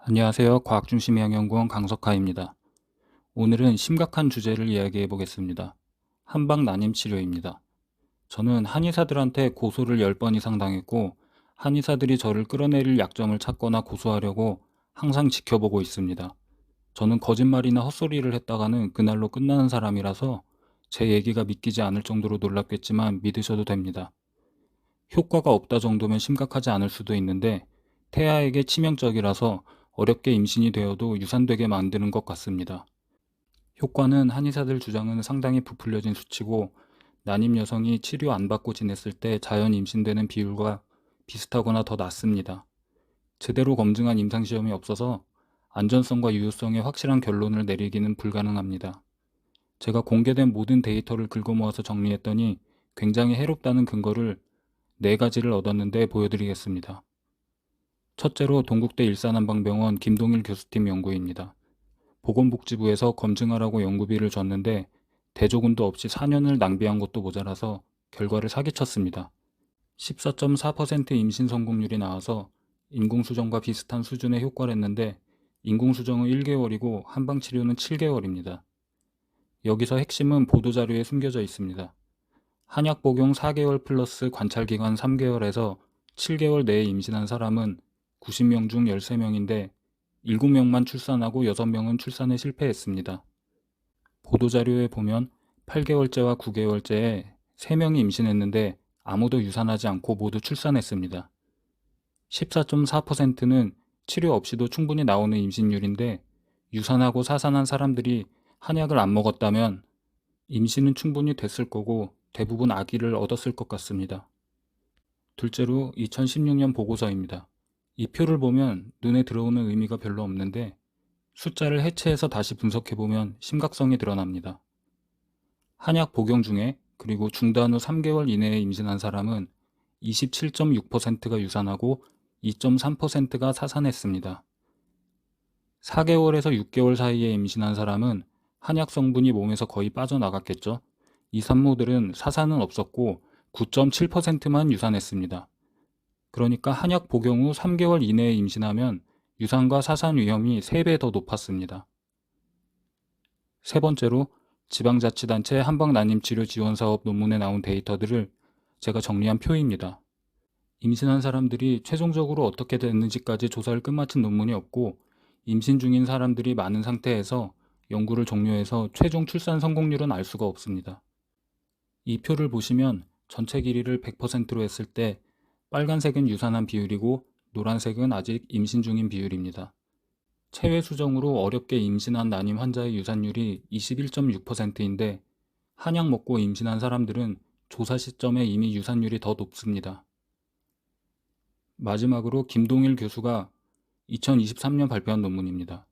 안녕하세요. 과학중심영연구원 강석하입니다. 오늘은 심각한 주제를 이야기해 보겠습니다. 한방 난임 치료입니다. 저는 한의사들한테 고소를 10번 이상 당했고, 한의사들이 저를 끌어내릴 약점을 찾거나 고소하려고 항상 지켜보고 있습니다. 저는 거짓말이나 헛소리를 했다가는 그날로 끝나는 사람이라서 제 얘기가 믿기지 않을 정도로 놀랍겠지만 믿으셔도 됩니다. 효과가 없다 정도면 심각하지 않을 수도 있는데 태아에게 치명적이라서 어렵게 임신이 되어도 유산되게 만드는 것 같습니다. 효과는 한의사들 주장은 상당히 부풀려진 수치고 난임 여성이 치료 안 받고 지냈을 때 자연 임신되는 비율과 비슷하거나 더 낮습니다. 제대로 검증한 임상시험이 없어서 안전성과 유효성에 확실한 결론을 내리기는 불가능합니다. 제가 공개된 모든 데이터를 긁어모아서 정리했더니 굉장히 해롭다는 근거를 4가지를 얻었는데 보여드리겠습니다. 첫째로 동국대 일산한방병원 김동일 교수팀 연구입니다. 보건복지부에서 검증하라고 연구비를 줬는데 대조군도 없이 4년을 낭비한 것도 모자라서 결과를 사기쳤습니다. 14.4% 임신 성공률이 나와서 인공수정과 비슷한 수준의 효과를 했는데 인공수정은 1개월이고 한방치료는 7개월입니다. 여기서 핵심은 보도자료에 숨겨져 있습니다. 한약 복용 4개월 플러스 관찰기간 3개월에서 7개월 내에 임신한 사람은 90명 중 13명인데 7명만 출산하고 6명은 출산에 실패했습니다. 보도자료에 보면 8개월째와 9개월째에 3명이 임신했는데 아무도 유산하지 않고 모두 출산했습니다. 14.4%는 치료 없이도 충분히 나오는 임신율인데 유산하고 사산한 사람들이 한약을 안 먹었다면 임신은 충분히 됐을 거고 대부분 아기를 얻었을 것 같습니다. 둘째로 2016년 보고서입니다. 이 표를 보면 눈에 들어오는 의미가 별로 없는데 숫자를 해체해서 다시 분석해보면 심각성이 드러납니다. 한약 복용 중에 그리고 중단 후 3개월 이내에 임신한 사람은 27.6%가 유산하고 2.3%가 사산했습니다. 4개월에서 6개월 사이에 임신한 사람은 한약 성분이 몸에서 거의 빠져나갔겠죠. 이 산모들은 사산은 없었고 9.7%만 유산했습니다. 그러니까 한약 복용 후 3개월 이내에 임신하면 유산과 사산 위험이 3배 더 높았습니다. 세 번째로 지방자치단체 한방난임치료 지원사업 논문에 나온 데이터들을 제가 정리한 표입니다. 임신한 사람들이 최종적으로 어떻게 됐는지까지 조사를 끝마친 논문이 없고 임신 중인 사람들이 많은 상태에서 연구를 종료해서 최종 출산 성공률은 알 수가 없습니다. 이 표를 보시면 전체 길이를 100%로 했을 때 빨간색은 유산한 비율이고 노란색은 아직 임신 중인 비율입니다. 체외 수정으로 어렵게 임신한 난임 환자의 유산율이 21.6%인데 한약 먹고 임신한 사람들은 조사 시점에 이미 유산율이 더 높습니다. 마지막으로 김동일 교수가 2023년 발표한 논문입니다.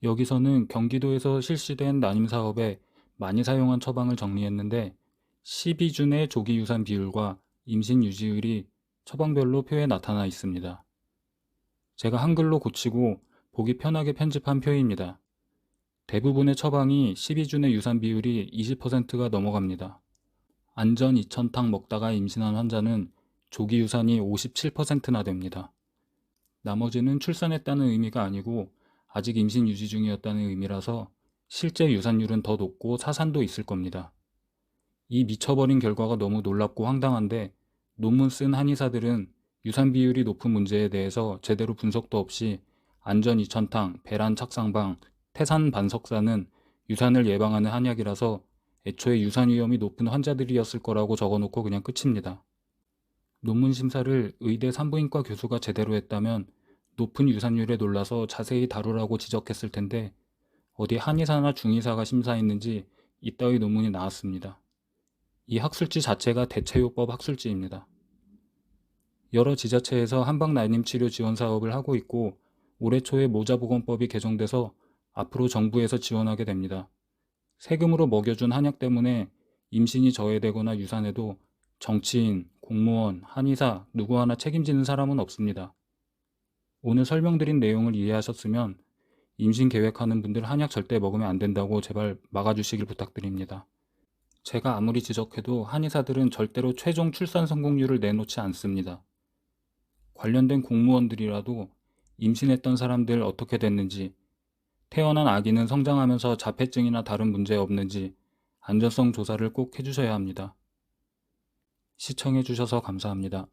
여기서는 경기도에서 실시된 난임 사업에 많이 사용한 처방을 정리했는데 12준의 조기 유산 비율과 임신 유지율이 처방별로 표에 나타나 있습니다. 제가 한글로 고치고 보기 편하게 편집한 표입니다. 대부분의 처방이 12준의 유산 비율이 20%가 넘어갑니다. 안전 2000탕 먹다가 임신한 환자는 조기 유산이 57%나 됩니다. 나머지는 출산했다는 의미가 아니고 아직 임신 유지 중이었다는 의미라서 실제 유산율은 더 높고 사산도 있을 겁니다. 이 미쳐버린 결과가 너무 놀랍고 황당한데 논문 쓴 한의사들은 유산 비율이 높은 문제에 대해서 제대로 분석도 없이 안전 2000탕, 배란 착상방, 태산 반석사는 유산을 예방하는 한약이라서 애초에 유산 위험이 높은 환자들이었을 거라고 적어놓고 그냥 끝입니다. 논문 심사를 의대 산부인과 교수가 제대로 했다면 높은 유산율에 놀라서 자세히 다루라고 지적했을 텐데 어디 한의사나 중의사가 심사했는지 이따위 논문이 나왔습니다. 이 학술지 자체가 대체요법 학술지입니다. 여러 지자체에서 한방난임치료 지원 사업을 하고 있고 올해 초에 모자보건법이 개정돼서 앞으로 정부에서 지원하게 됩니다. 세금으로 먹여준 한약 때문에 임신이 저해되거나 유산해도 정치인, 공무원, 한의사 누구 하나 책임지는 사람은 없습니다. 오늘 설명드린 내용을 이해하셨으면 임신 계획하는 분들 한약 절대 먹으면 안 된다고 제발 막아주시길 부탁드립니다. 제가 아무리 지적해도 한의사들은 절대로 최종 출산 성공률을 내놓지 않습니다. 관련된 공무원들이라도 임신했던 사람들 어떻게 됐는지, 태어난 아기는 성장하면서 자폐증이나 다른 문제 없는지 안전성 조사를 꼭 해주셔야 합니다. 시청해주셔서 감사합니다.